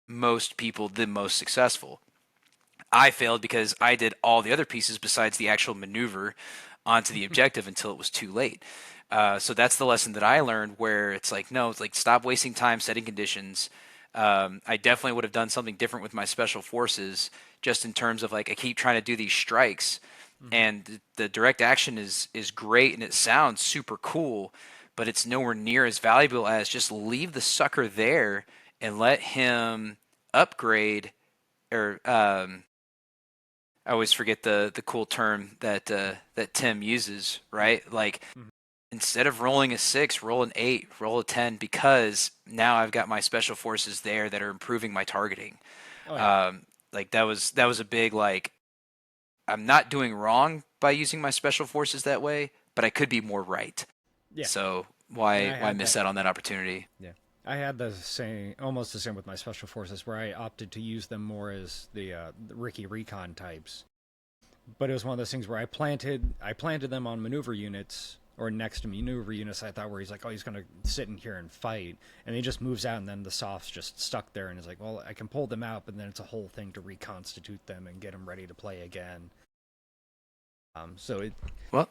most people the most successful. I failed because I did all the other pieces besides the actual maneuver onto the objective until it was too late. So that's the lesson that I learned where it's like, no, it's like stop wasting time setting conditions. I definitely would have done something different with my special forces just in terms of I keep trying to do these strikes, and the direct action is great and it sounds super cool, but it's nowhere near as valuable as just leave the sucker there and let him upgrade. Or I always forget the cool term that that Tim uses, right? Like, Mhm. instead of rolling a 6, roll an 8, roll a 10, because now I've got my special forces there that are improving my targeting. Oh yeah, Um, like that was a big, like, I'm not doing wrong by using my special forces that way, but I could be more right. yeah. So And why I had miss that. out on that opportunity? Yeah, I had the same, almost the same with my special forces, where I opted to use them more as the Ricky Recon types. But it was one of those things where I planted them on maneuver units or next to maneuver units. I thought where he's like, oh, he's gonna sit in here and fight, and he just moves out, and then the soft's just stuck there, and it's like, well, I can pull them out, but then it's a whole thing to reconstitute them and get them ready to play again. So it, Well,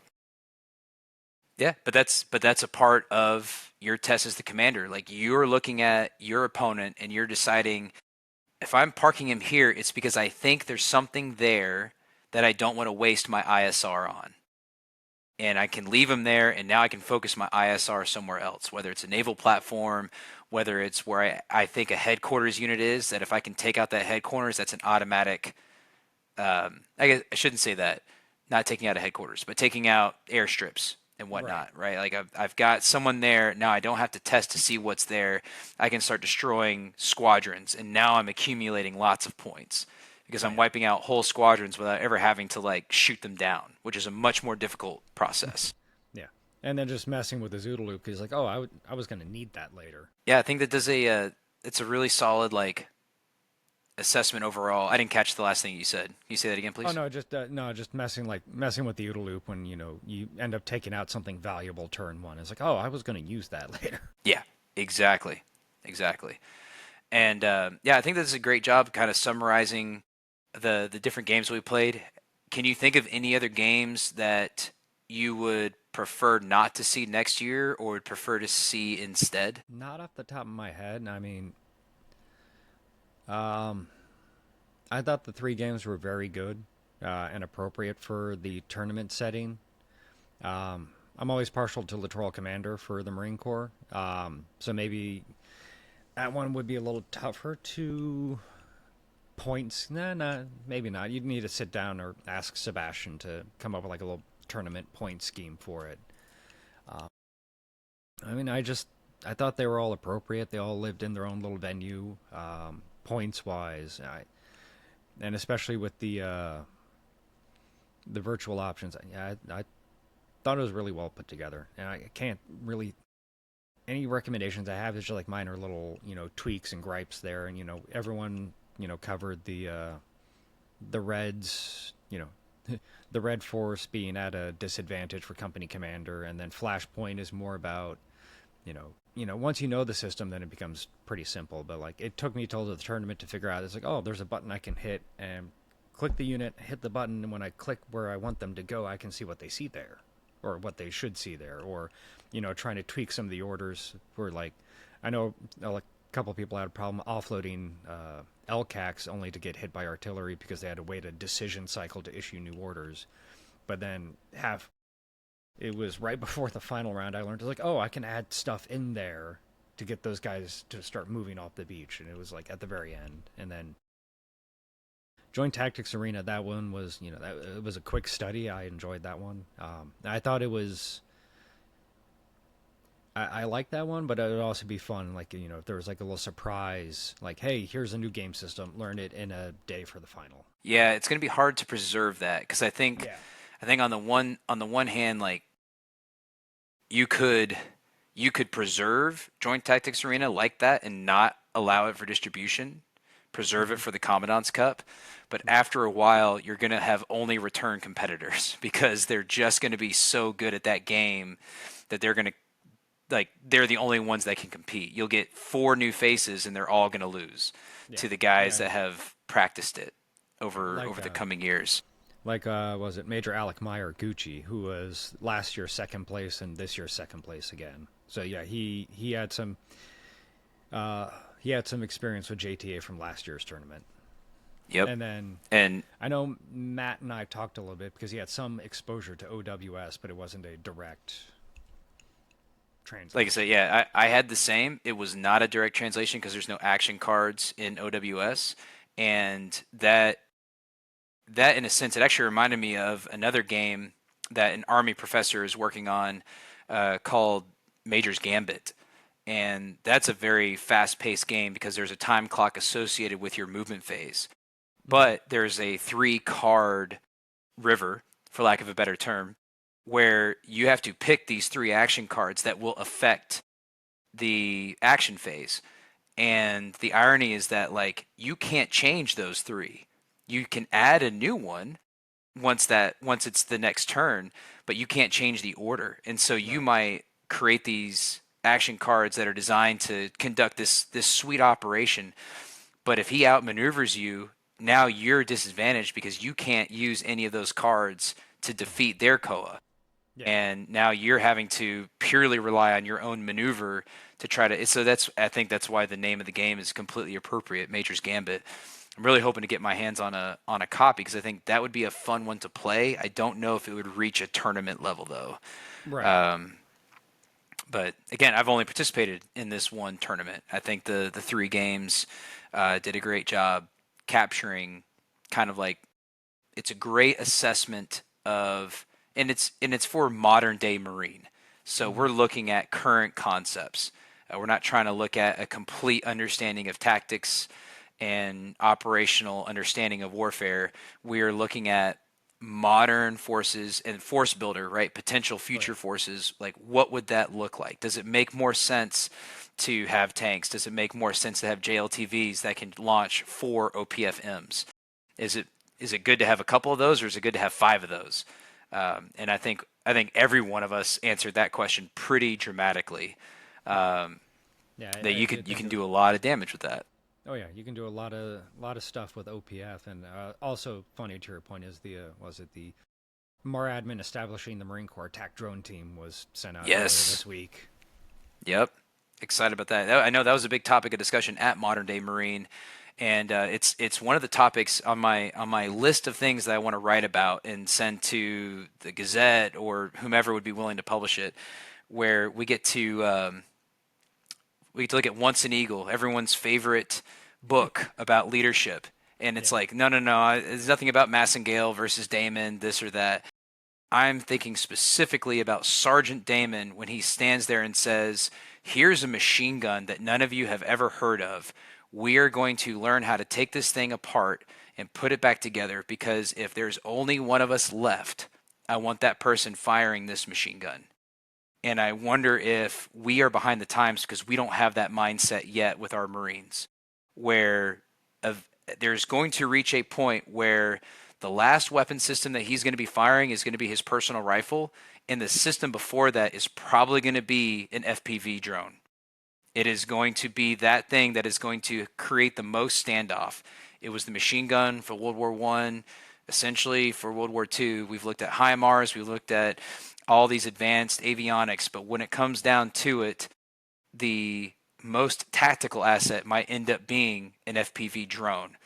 yeah, but that's a part of your test as the commander. Like, you're looking at your opponent and you're deciding, if I'm parking him here, it's because I think there's something there that I don't want to waste my ISR on. And I can leave him there, and now I can focus my ISR somewhere else, whether it's a naval platform, whether it's where I think a headquarters unit is, that if I can take out that headquarters, that's an automatic. I guess I shouldn't say that, not taking out a headquarters, but taking out airstrips and right. whatnot, right? Like, I've got someone there. Now I don't have to test to see what's there. I can start destroying squadrons, and now I'm accumulating lots of points because Oh I'm yeah. wiping out whole squadrons without ever having to, like, shoot them down, which is a much more difficult process. Yeah. And then just messing with the Zoodle loop because like, oh, I was gonna need that later. Yeah, I think that does it's a really solid, like, assessment overall. I didn't catch the last thing you said. Can you say that again, Oh please? no, just no, just messing with the OODA loop when you end up taking out something valuable turn one. It's like, oh, I was going to use that later. Yeah, exactly, exactly. And yeah, I think this is a great job kind of summarizing the different games we played. Can you think of any other games that you would prefer not to see next year, or would prefer to see instead? Not off the top of my head. I mean, um, I thought the three games were very good and appropriate for the tournament setting. I'm always partial to Littoral Commander for the Marine Corps, so maybe that one would be a little tougher to points. Nah, nah, maybe not. You'd need to sit down or ask Sebastian to come up with like a little tournament point scheme for it. Uh, I mean, I thought they were all appropriate. They all lived in their own little venue, points wise, and especially with the virtual options. Yeah, I thought it was really well put together, and I can't really any recommendations I have is just like minor little tweaks and gripes there, and everyone covered the Reds, the Red Force being at a disadvantage for company commander, and then Flashpoint is more about, once you know the system, then it becomes pretty simple. But like, it took me till the tournament to figure out. It's like, oh, there's a button I can hit and click the unit, hit the button, and when I click where I want them to go, I can see what they see there, or what they should see there, or trying to tweak some of the orders. Where like, I know like a couple of people had a problem offloading LCACs only to get hit by artillery because they had to wait a decision cycle to issue new orders. But then it was right before the final round I learned, like, oh, I can add stuff in there to get those guys to start moving off the beach. And it was like at the very end. And then Joint Tactics Arena, that one was, it was a quick study. I enjoyed that one. I thought it was. I like that one, but it would also be fun, like, if there was like a little surprise, like, hey, here's a new game system, learn it in a day for the final. Yeah, it's going to be hard to preserve that, because I think Yeah. I think on the one hand, like, you could preserve Joint Tactics Arena like that and not allow it for distribution, preserve it Mm-hmm. for the Commandant's Cup, but after a while you're going to have only return competitors because they're just going to be so good at that game that they're going to, like, they're the only ones that can compete. You'll get four new faces and they're all going to lose Yeah. to the guys Yeah. that have practiced it Yeah. over the coming years. Was it Major Alec Meyer Gucci, who was last year second place and this year second place again. So yeah, he had some uh, he had some experience with JTA from last year's tournament. Yep. And then And I know Matt and I talked a little bit because he had some exposure to OWS, but it wasn't a direct translation. Like I said, yeah, I had the same. It was not a direct translation because there's no action cards in OWS, and that in a sense, it actually reminded me of another game that an army professor is working on called Major's Gambit. And that's a very fast paced game because there's a time clock associated with your movement phase. Hmm. But there's a 3 card river, for lack of a better term, where you have to pick these 3 action cards that will affect the action phase. And the irony is that like you can't change those 3. You can add a new one once it's the next turn, but you can't change the order. And so you Right. might create these action cards that are designed to conduct this sweet operation, but if he outmaneuvers you, now you're disadvantaged because you can't use any of those cards to defeat their Koa. Yeah. And now you're having to purely rely on your own maneuver to try to. So that's I think that's why the name of the game is completely appropriate, Major's Gambit. I'm really hoping to get my hands on a copy because I think that would be a fun one to play. I don't know if it would reach a tournament level though. Right. Um, but again, I've only participated in this one tournament. I think the 3 games did a great job capturing kind of like it's a great assessment of and it's for modern day marine, so Hmm. we're looking at current concepts. We're not trying to look at a complete understanding of tactics and operational understanding of warfare. We are looking at modern forces and force builder, right? Potential future Right. forces. Like, what would that look like? Does it make more sense to have tanks? Does it make more sense to have JLTVs that can launch 4 OPFMs? Is it is it good to have a couple of those, or is it good to have 5 of those? And I think every one of us answered that question pretty dramatically. Right. Um, Yeah, that I you did can you think can of. do a lot of damage with that. Oh yeah, you can do a lot of stuff with OPF, and also funny to your point is the was it the MAR admin establishing the Marine Corps attack drone team was sent out earlier Yes. this week. Yep. Excited about that. I know that was a big topic of discussion at Modern Day Marine, and it's one of the topics on my list of things that I want to write about and send to the Gazette or whomever would be willing to publish it. Where we get to look at Once an Eagle, everyone's favorite book about leadership, and it's Yeah. like no, there's nothing about Massengale versus Damon, this or that. I'm thinking specifically about Sergeant Damon when he stands there and says, "Here's a machine gun that none of you have ever heard of. We are going to learn how to take this thing apart and put it back together because if there's only one of us left, I want that person firing this machine gun." And I wonder if we are behind the times because we don't have that mindset yet with our Marines, where of, there's going to reach a point where the last weapon system that he's going to be firing is going to be his personal rifle, and the system before that is probably going to be an FPV drone. It is going to be that thing that is going to create the most standoff. It was the machine gun for World War One. Essentially, for World War Two, we've looked at HIMARS, we've looked at all these advanced avionics, but when it comes down to it, the most tactical asset might end up being an FPV drone.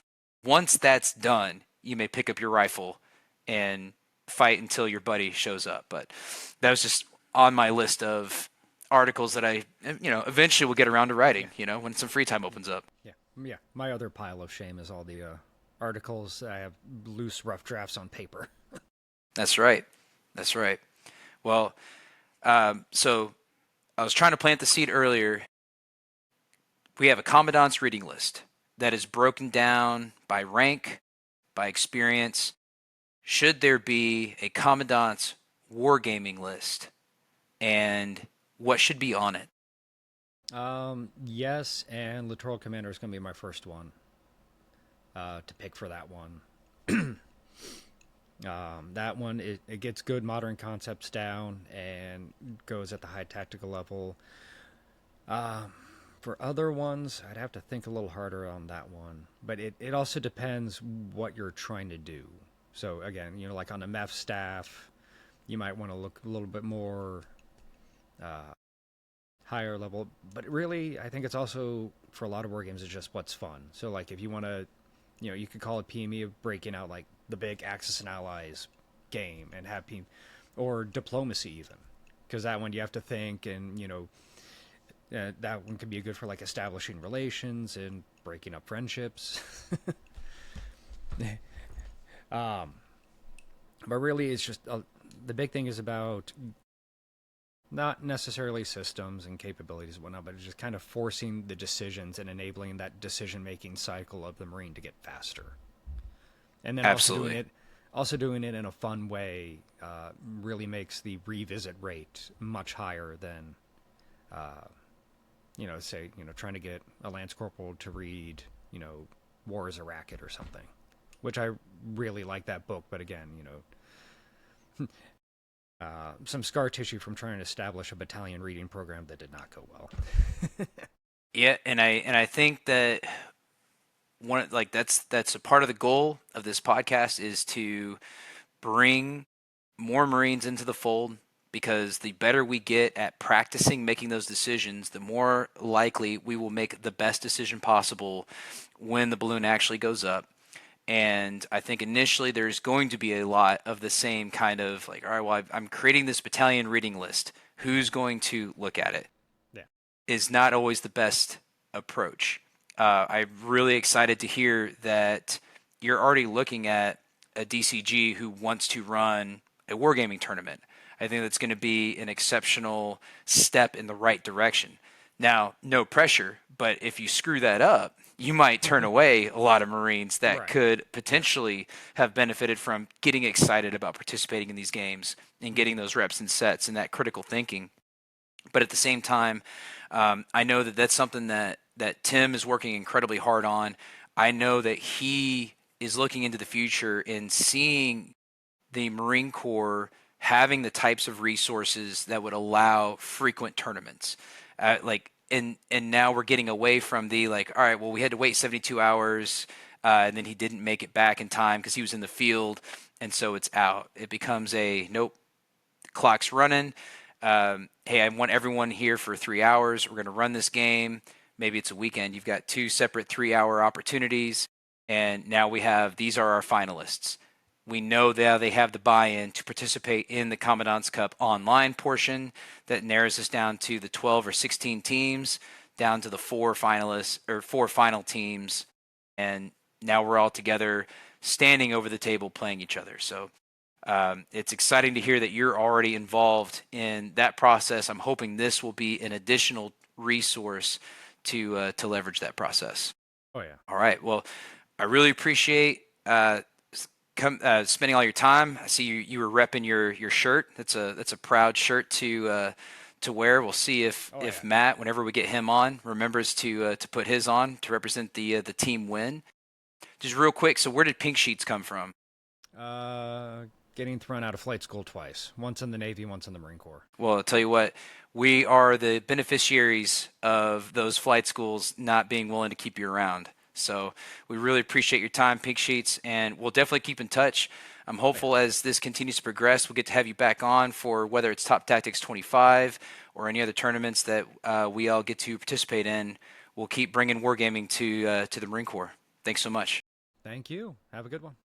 Once that's done, you may pick up your rifle and fight until your buddy shows up. But that was just on my list of articles that I, eventually will get around to Yeah. writing, when some free time Mm. opens up. Yeah. Yeah. My other pile of shame is all the articles I have loose, rough drafts on paper. That's right. That's right. Well, so I was trying to plant the seed earlier. We have a commandant's reading list that is broken down by rank, by experience. Should there be a commandant's wargaming list, and what should be on it? Yes, and Littoral Commander is going to be my first one to pick for that one. That one, it gets good modern concepts down and goes at the high tactical level. For other ones, I'd have to think a little harder on that one. But it also depends what you're trying to do. So again, like on the MEF staff, you might want to look a little bit more higher level. But really, I think it's also for a lot of war games, it's just what's fun. So like if you want to, you could call it PME of breaking out like the big Axis and Allies game and have or diplomacy even. because that one you have to think, and that one could be good for like establishing relations and breaking up friendships. um, but really, it's just the big thing is about not necessarily systems and capabilities and whatnot, but it's just kind of forcing the decisions and enabling that decision-making cycle of the Marine to get faster. And then Absolutely. also doing it in a fun way really makes the revisit rate much higher than, say, trying to get a Lance Corporal to read, War is a Racket or something, which I really like that book. But again, some scar tissue from trying to establish a battalion reading program that did not go well. Yeah, and I think that that's a part of the goal of this podcast is to bring more Marines into the fold, because the better we get at practicing making those decisions, the more likely we will make the best decision possible when the balloon actually goes up. And I think initially there's going to be a lot of the same kind of like, all right, well, I'm creating this battalion reading list. Who's going to look at it? Yeah. Is not always the best approach. I'm really excited to hear that you're already looking at a DCG who wants to run a wargaming tournament. I think that's going to be an exceptional step in the right direction. Now, no pressure, but if you screw that up, you might turn away a lot of Marines that Right. could potentially have benefited from getting excited about participating in these games and getting those reps and sets and that critical thinking. But at the same time, I know that that's something that Tim is working incredibly hard on. I know that he is looking into the future and seeing the Marine Corps having the types of resources that would allow frequent tournaments. And now we're getting away from the like, all right, well, we had to wait 72 hours, and then he didn't make it back in time because he was in the field, and so it's out. It becomes a nope, clock's running. Hey, I want everyone here for 3 hours. We're going to run this game. Maybe it's a weekend. You've got 2 separate 3-hour opportunities. And now these are our finalists. We know that they have the buy-in to participate in the Commandant's Cup online portion that narrows us down to the 12 or 16 teams, down to the 4 finalists or 4 final teams. And now we're all together standing over the table playing each other. So it's exciting to hear that you're already involved in that process. I'm hoping this will be an additional resource to leverage that process. Oh yeah. All right. Well, I really appreciate spending all your time. I see you were repping your shirt. That's a proud shirt to wear. We'll see if Matt, whenever we get him on, remembers to put his on to represent the team win. Just real quick. So where did Pink Sheets come from? Getting thrown out of flight school twice. Once in the Navy, once in the Marine Corps. Well, I'll tell you what, we are the beneficiaries of those flight schools not being willing to keep you around. So we really appreciate your time, Pink Sheets, and we'll definitely keep in touch. I'm hopeful as this continues to progress, we'll get to have you back on for whether it's Top Tactics 25 or any other tournaments that we all get to participate in. We'll keep bringing wargaming to the Marine Corps. Thanks so much. Thank you. Have a good one.